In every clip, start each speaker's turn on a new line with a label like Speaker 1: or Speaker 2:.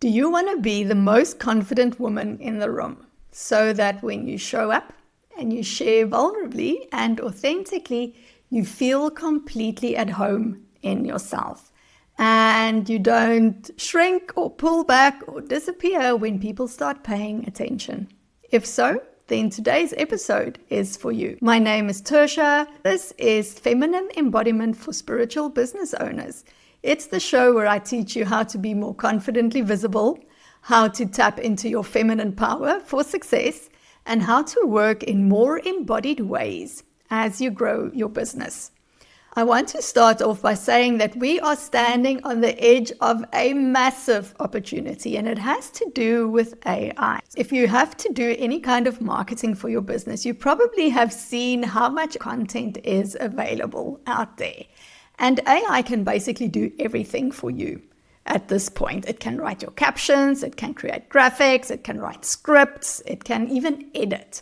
Speaker 1: Do you want to be the most confident woman in the room so that when you show up and you share vulnerably and authentically, you feel completely at home in yourself and you don't shrink or pull back or disappear when people start paying attention? If so, then today's episode is for you. My name is Tertia. This is Feminine Embodiment for Spiritual Business Owners. It's the show where I teach you how to be more confidently visible, how to tap into your feminine power for success, and how to work in more embodied ways as you grow your business. I want to start off by saying that we are standing on the edge of a massive opportunity, and it has to do with AI. If you have to do any kind of marketing for your business, you probably have seen how much content is available out there. And AI can basically do everything for you at this point. It can write your captions, it can create graphics, it can write scripts, it can even edit.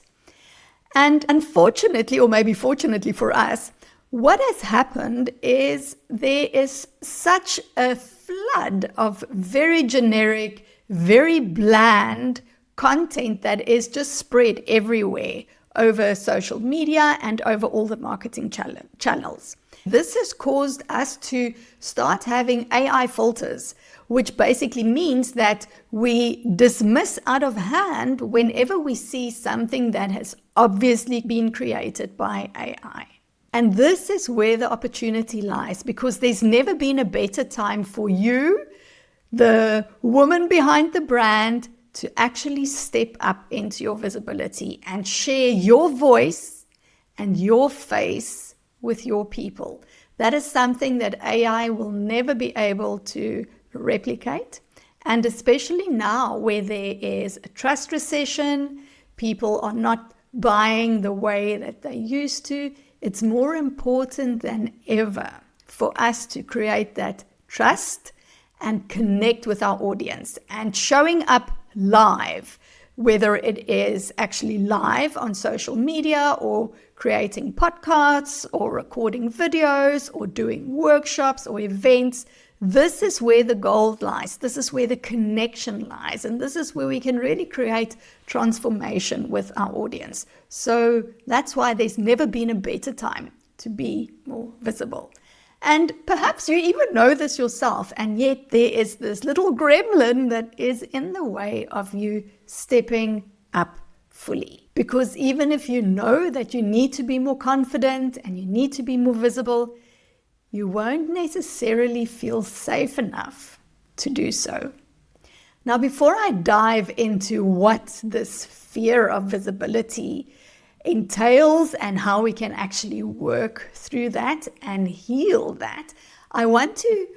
Speaker 1: And unfortunately, or maybe fortunately for us, what has happened is there is such a flood of very generic, very bland content that is just spread everywhere over social media and over all the marketing channels. This has caused us to start having AI filters, which basically means that we dismiss out of hand whenever we see something that has obviously been created by AI. And this is where the opportunity lies, because there's never been a better time for you, the woman behind the brand, to actually step up into your visibility and share your voice and your face with your people. That is something that AI will never be able to replicate. And especially now where there is a trust recession, people are not buying the way that they used to, it's more important than ever for us to create that trust and connect with our audience. And showing up live, whether it is actually live on social media or creating podcasts or recording videos or doing workshops or events, this is where the gold lies. This is where the connection lies. And this is where we can really create transformation with our audience. So that's why there's never been a better time to be more visible. And perhaps you even know this yourself, and yet there is this little gremlin that is in the way of you stepping up fully. Because even if you know that you need to be more confident and you need to be more visible, you won't necessarily feel safe enough to do so. Now, before I dive into what this fear of visibility entails and how we can actually work through that and heal that, I want to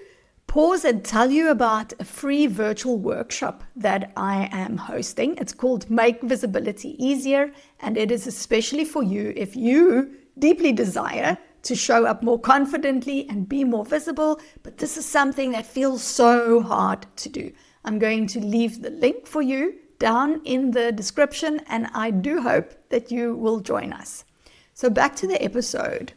Speaker 1: pause and tell you about a free virtual workshop that I am hosting. It's called Make Visibility Easier, and it is especially for you if you deeply desire to show up more confidently and be more visible, but this is something that feels so hard to do. I'm going to leave the link for you down in the description, and I do hope that you will join us. So back to the episode.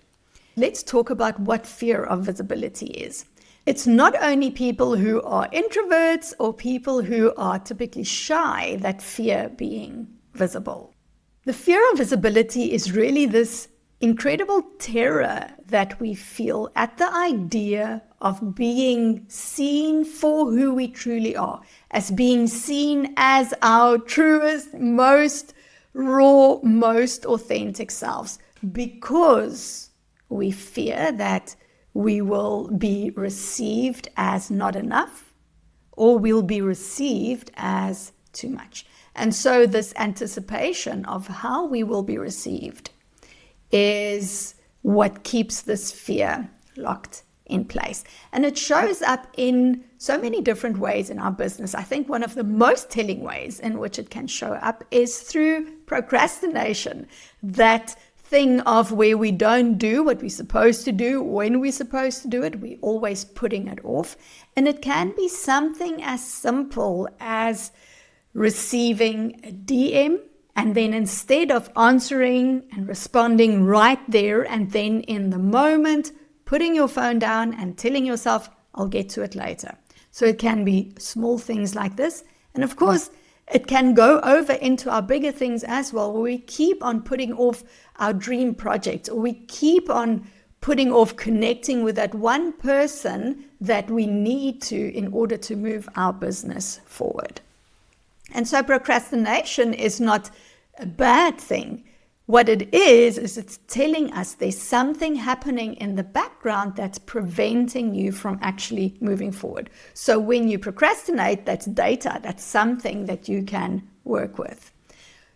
Speaker 1: Let's talk about what fear of visibility is. It's not only people who are introverts or people who are typically shy that fear being visible. The fear of visibility is really this incredible terror that we feel at the idea of being seen for who we truly are, as being seen as our truest, most raw, most authentic selves, because we fear that we will be received as not enough or we'll be received as too much. And so this anticipation of how we will be received is what keeps this fear locked in place. And it shows up in so many different ways in our business. I think one of the most telling ways in which it can show up is through procrastination. That thing of where we don't do what we're supposed to do when we're supposed to do it, we're always putting it off. And it can be something as simple as receiving a DM, and then instead of answering and responding right there and then in the moment, putting your phone down and telling yourself, I'll get to it later. So it can be small things like this. And of course, it can go over into our bigger things as well, where we keep on putting off our dream projects, or we keep on putting off connecting with that one person that we need to in order to move our business forward. And so procrastination is not a bad thing. What it is it's telling us there's something happening in the background that's preventing you from actually moving forward. So when you procrastinate, that's data, that's something that you can work with.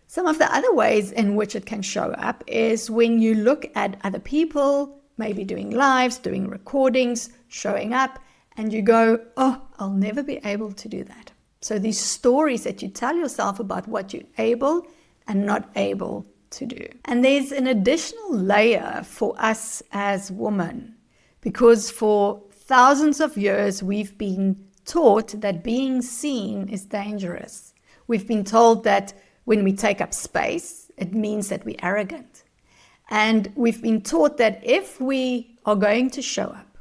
Speaker 1: Some of the other ways in which it can show up is when you look at other people, maybe doing lives, doing recordings, showing up, and you go, oh, I'll never be able to do that. So these stories that you tell yourself about what you're able and not able to do. And there's an additional layer for us as women, because for thousands of years we've been taught that being seen is dangerous. We've been told that when we take up space, it means that we're arrogant. And we've been taught that if we are going to show up,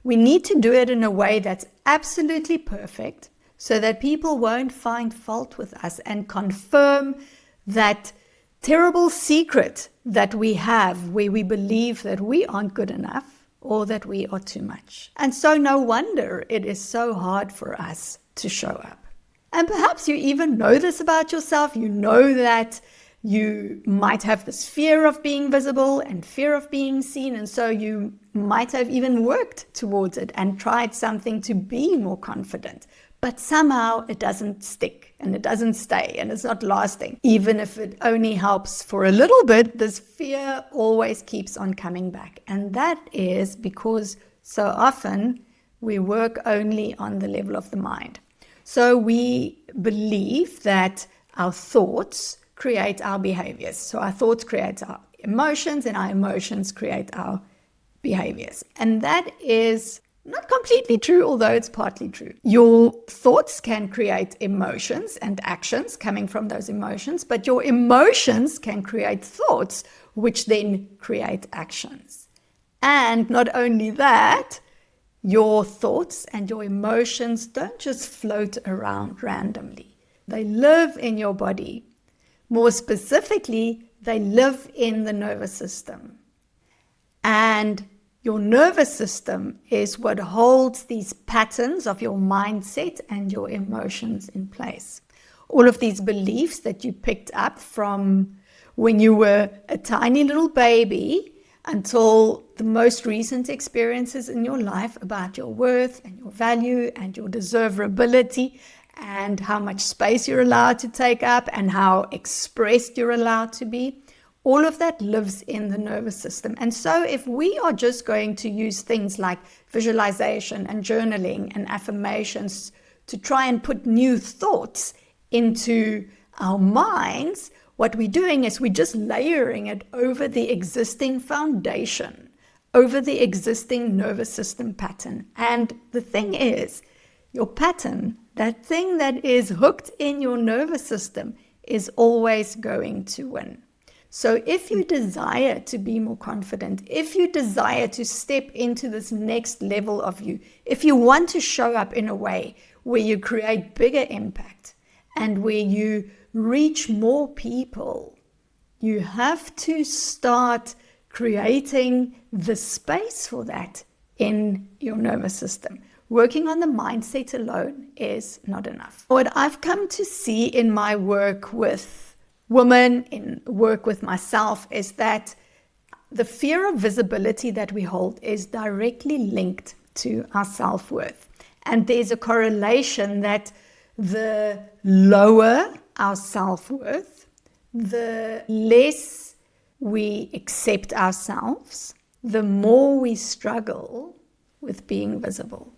Speaker 1: we need to do it in a way that's absolutely perfect so that people won't find fault with us and confirm that terrible secret that we have where we believe that we aren't good enough or that we are too much. And so no wonder it is so hard for us to show up. And perhaps you even know this about yourself. You know that you might have this fear of being visible and fear of being seen. And so you might have even worked towards it and tried something to be more confident. But somehow it doesn't stick and it doesn't stay and it's not lasting. Even if it only helps for a little bit, this fear always keeps on coming back. And that is because so often we work only on the level of the mind. So we believe that our thoughts create our behaviors. So our thoughts create our emotions and our emotions create our behaviors. And that is not completely true, although it's partly true. Your thoughts can create emotions and actions coming from those emotions, but your emotions can create thoughts, which then create actions. And not only that, your thoughts and your emotions don't just float around randomly. They live in your body. More specifically, they live in the nervous system. And your nervous system is what holds these patterns of your mindset and your emotions in place. All of these beliefs that you picked up from when you were a tiny little baby until the most recent experiences in your life about your worth and your value and your deservability and how much space you're allowed to take up and how expressed you're allowed to be. All of that lives in the nervous system. And so if we are just going to use things like visualization and journaling and affirmations to try and put new thoughts into our minds, what we're doing is we're just layering it over the existing foundation, over the existing nervous system pattern. And the thing is, your pattern, that thing that is hooked in your nervous system, is always going to win. So if you desire to be more confident, if you desire to step into this next level of you, if you want to show up in a way where you create bigger impact and where you reach more people, you have to start creating the space for that in your nervous system. Working on the mindset alone is not enough. What I've come to see in my work with women, in work with myself, is that the fear of visibility that we hold is directly linked to our self-worth. And there's a correlation that the lower our self-worth, the less we accept ourselves, the more we struggle with being visible.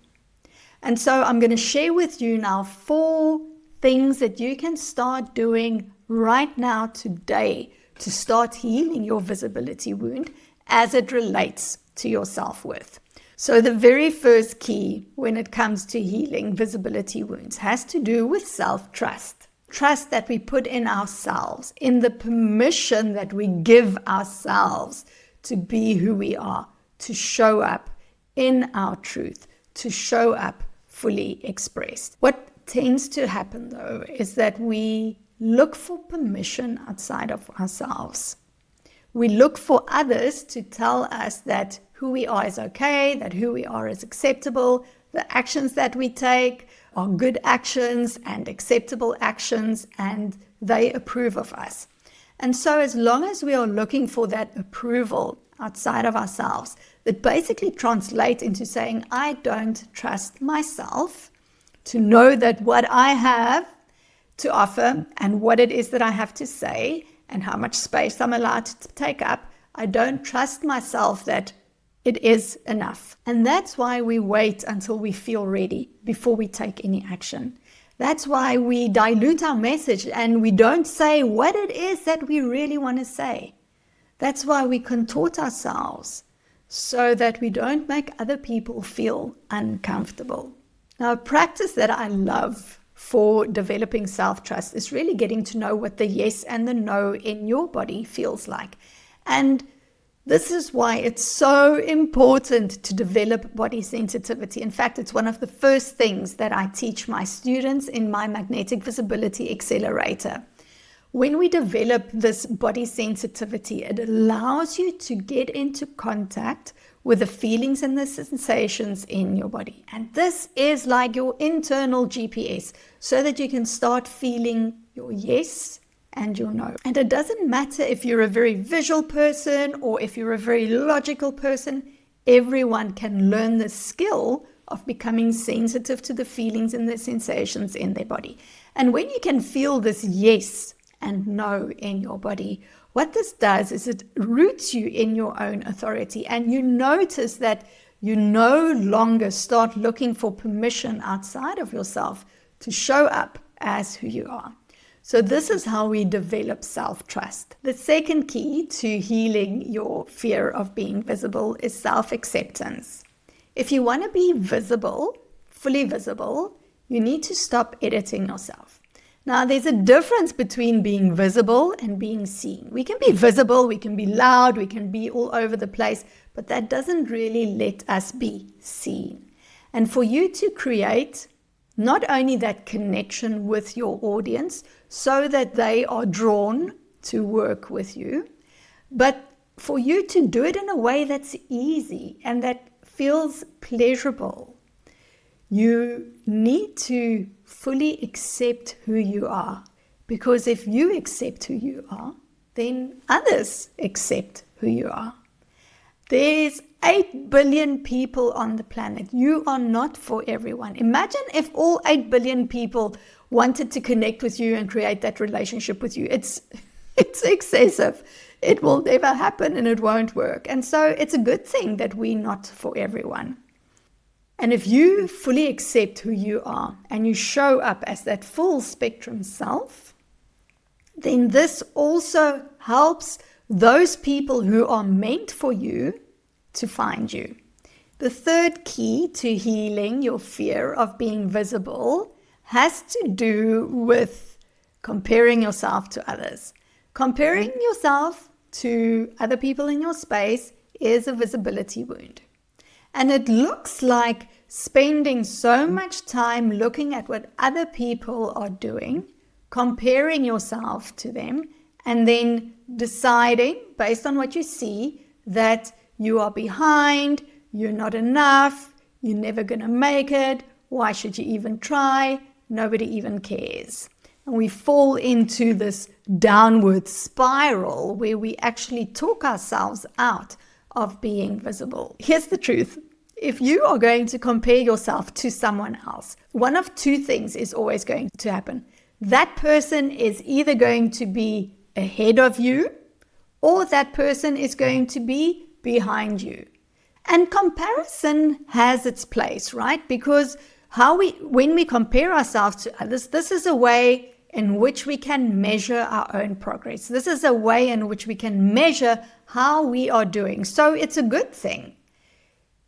Speaker 1: And so I'm going to share with you now 4 things that you can start doing right now, today, to start healing your visibility wound as it relates to your self-worth. So the very first key when it comes to healing visibility wounds has to do with self-trust. Trust that we put in ourselves, in the permission that we give ourselves to be who we are, to show up in our truth, to show up fully expressed. What tends to happen though is that we look for permission outside of ourselves. We look for others to tell us that who we are is okay, that who we are is acceptable, the actions that we take are good actions and acceptable actions, and they approve of us. And so as long as we are looking for that approval outside of ourselves, that basically translates into saying, I don't trust myself to know that what I have to offer and what it is that I have to say and how much space I'm allowed to take up, I don't trust myself that it is enough. And that's why we wait until we feel ready before we take any action. That's why we dilute our message and we don't say what it is that we really want to say. That's why we contort ourselves so that we don't make other people feel uncomfortable. Now, a practice that I love for developing self-trust is really getting to know what the yes and the no in your body feels like. And this is why it's so important to develop body sensitivity. In fact, it's one of the first things that I teach my students in my Magnetic Visibility Accelerator. When we develop this body sensitivity, it allows you to get into contact with the feelings and the sensations in your body. And this is like your internal GPS, so that you can start feeling your yes and your no. And it doesn't matter if you're a very visual person or if you're a very logical person, everyone can learn the skill of becoming sensitive to the feelings and the sensations in their body. And when you can feel this yes and no in your body, what this does is it roots you in your own authority, and you notice that you no longer start looking for permission outside of yourself to show up as who you are. So this is how we develop self-trust. The second key to healing your fear of being visible is self-acceptance. If you want to be visible, fully visible, you need to stop editing yourself. Now, there's a difference between being visible and being seen. We can be visible, we can be loud, we can be all over the place, but that doesn't really let us be seen. And for you to create not only that connection with your audience so that they are drawn to work with you, but for you to do it in a way that's easy and that feels pleasurable. You need to fully accept who you are, because if you accept who you are, then others accept who you are. There's 8 billion people on the planet. You are not for everyone. Imagine if all 8 billion people wanted to connect with you and create that relationship with you. It's excessive. It will never happen and it won't work. And so it's a good thing that we're not for everyone. And if you fully accept who you are and you show up as that full spectrum self, then this also helps those people who are meant for you to find you. The third key to healing your fear of being visible has to do with comparing yourself to others. Comparing yourself to other people in your space is a visibility wound. And it looks like spending so much time looking at what other people are doing, comparing yourself to them, and then deciding, based on what you see, that you are behind, you're not enough, you're never going to make it, why should you even try, nobody even cares. And we fall into this downward spiral where we actually talk ourselves out of being visible. Here's the truth. If you are going to compare yourself to someone else, one of two things is always going to happen. That person is either going to be ahead of you, or that person is going to be behind you. And comparison has its place, right? Because when we compare ourselves to others, this is a way in which we can measure our own progress. This is a way in which we can measure how we are doing. So it's a good thing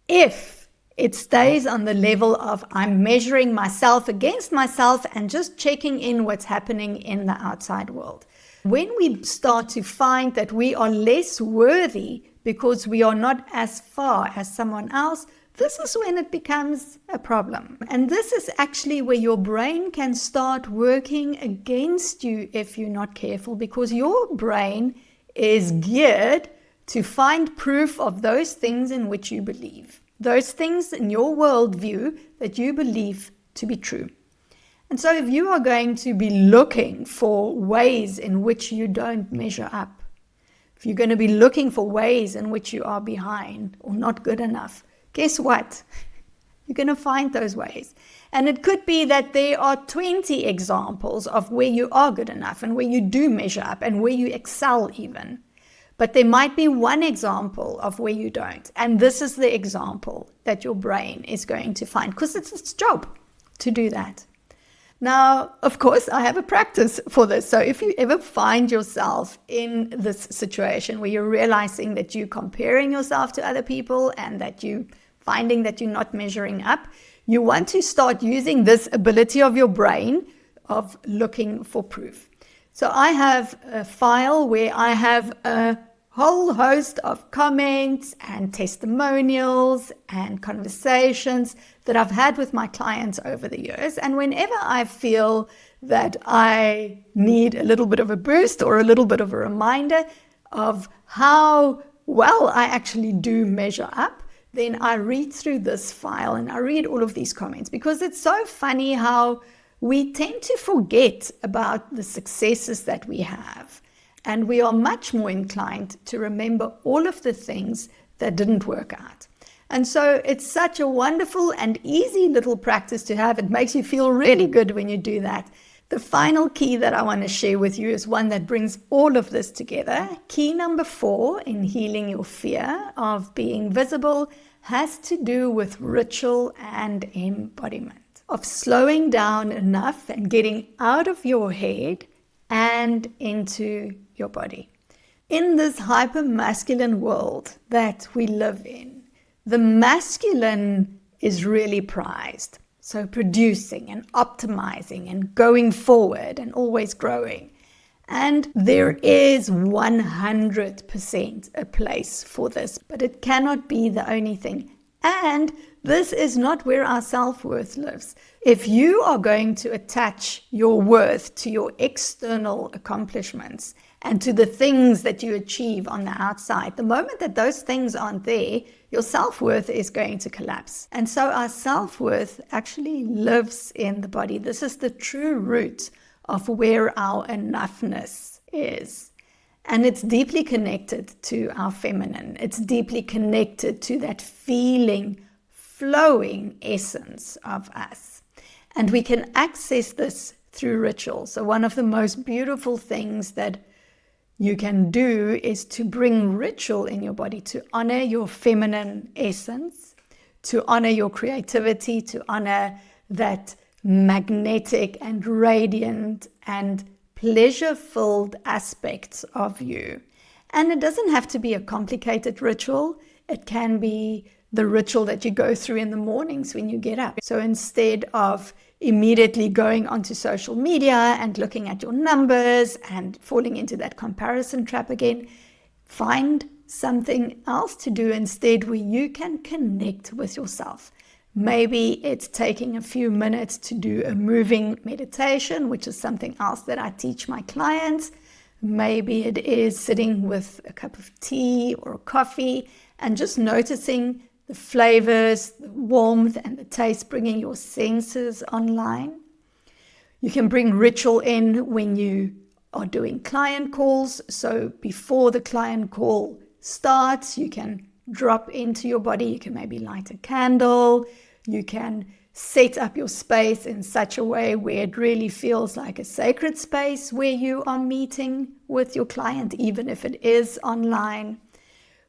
Speaker 1: if it stays on the level of I'm measuring myself against myself and just checking in what's happening in the outside world. When we start to find that we are less worthy because we are not as far as someone else, this is when it becomes a problem. And this is actually where your brain can start working against you if you're not careful, because your brain is geared to find proof of those things in which you believe, those things in your worldview that you believe to be true. And so if you are going to be looking for ways in which you don't measure up, if you're going to be looking for ways in which you are behind or not good enough, guess what? You're going to find those ways. And it could be that there are 20 examples of where you are good enough and where you do measure up and where you excel even. But there might be one example of where you don't. And this is the example that your brain is going to find, because it's its job to do that. Now, of course, I have a practice for this. So if you ever find yourself in this situation where you're realizing that you're comparing yourself to other people and that you're finding that you're not measuring up, you want to start using this ability of your brain of looking for proof. So I have a file where I have a whole host of comments and testimonials and conversations that I've had with my clients over the years. And whenever I feel that I need a little bit of a boost or a little bit of a reminder of how well I actually do measure up, then I read through this file and I read all of these comments, because it's so funny how we tend to forget about the successes that we have. And we are much more inclined to remember all of the things that didn't work out. And so it's such a wonderful and easy little practice to have. It makes you feel really good when you do that. The final key that I want to share with you is one that brings all of this together. Key number 4 in healing your fear of being visible has to do with ritual and embodiment, of slowing down enough and getting out of your head and into your body. In this hyper-masculine world that we live in, the masculine is really prized. So producing and optimizing and going forward and always growing. And there is 100% a place for this, but it cannot be the only thing. And this is not where our self-worth lives. If you are going to attach your worth to your external accomplishments and to the things that you achieve on the outside, the moment that those things aren't there, your self-worth is going to collapse. And so our self-worth actually lives in the body. This is the true root of where our enoughness is. And it's deeply connected to our feminine. It's deeply connected to that feeling, flowing essence of us. And we can access this through ritual. So one of the most beautiful things that you can do is to bring ritual in your body to honor your feminine essence, to honor your creativity, to honor that magnetic and radiant and pleasure-filled aspects of you. And it doesn't have to be a complicated ritual. It can be the ritual that you go through in the mornings when you get up. So instead of immediately going onto social media and looking at your numbers and falling into that comparison trap again, find something else to do instead where you can connect with yourself. Maybe it's taking a few minutes to do a moving meditation, which is something else that I teach my clients. Maybe it is sitting with a cup of tea or coffee and just noticing the flavors, the warmth, and the taste, bringing your senses online. You can bring ritual in when you are doing client calls. So before the client call starts, you can drop into your body. You can maybe light a candle. You can set up your space in such a way where it really feels like a sacred space where you are meeting with your client, even if it is online.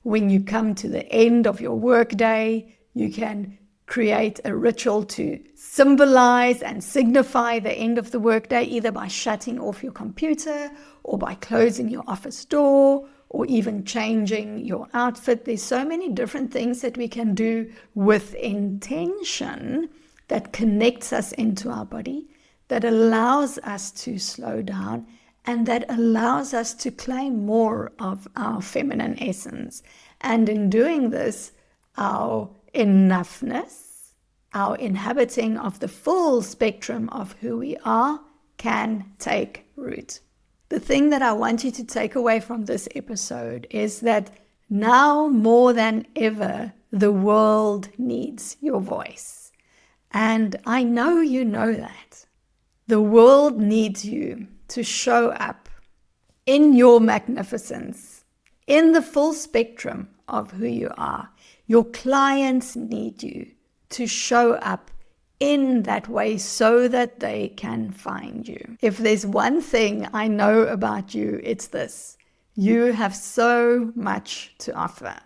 Speaker 1: When you come to the end of your workday, you can create a ritual to symbolize and signify the end of the workday, either by shutting off your computer or by closing your office door or even changing your outfit. There's so many different things that we can do with intention that connects us into our body, that allows us to slow down, and that allows us to claim more of our feminine essence. And in doing this, our enoughness, our inhabiting of the full spectrum of who we are, can take root. The thing that I want you to take away from this episode is that now more than ever, the world needs your voice. And I know you know that. The world needs you to show up in your magnificence, in the full spectrum of who you are. Your clients need you to show up in that way so that they can find you. If there's one thing I know about you, it's this. You have so much to offer.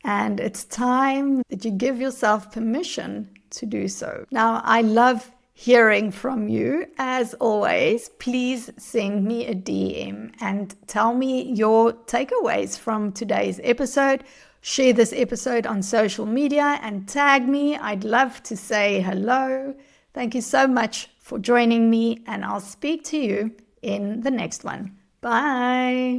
Speaker 1: And it's time that you give yourself permission to do so. Now, I love hearing from you. As always, please send me a DM and tell me your takeaways from today's episode. Share this episode on social media and tag me. I'd love to say hello. Thank you so much for joining me, and I'll speak to you in the next one. Bye.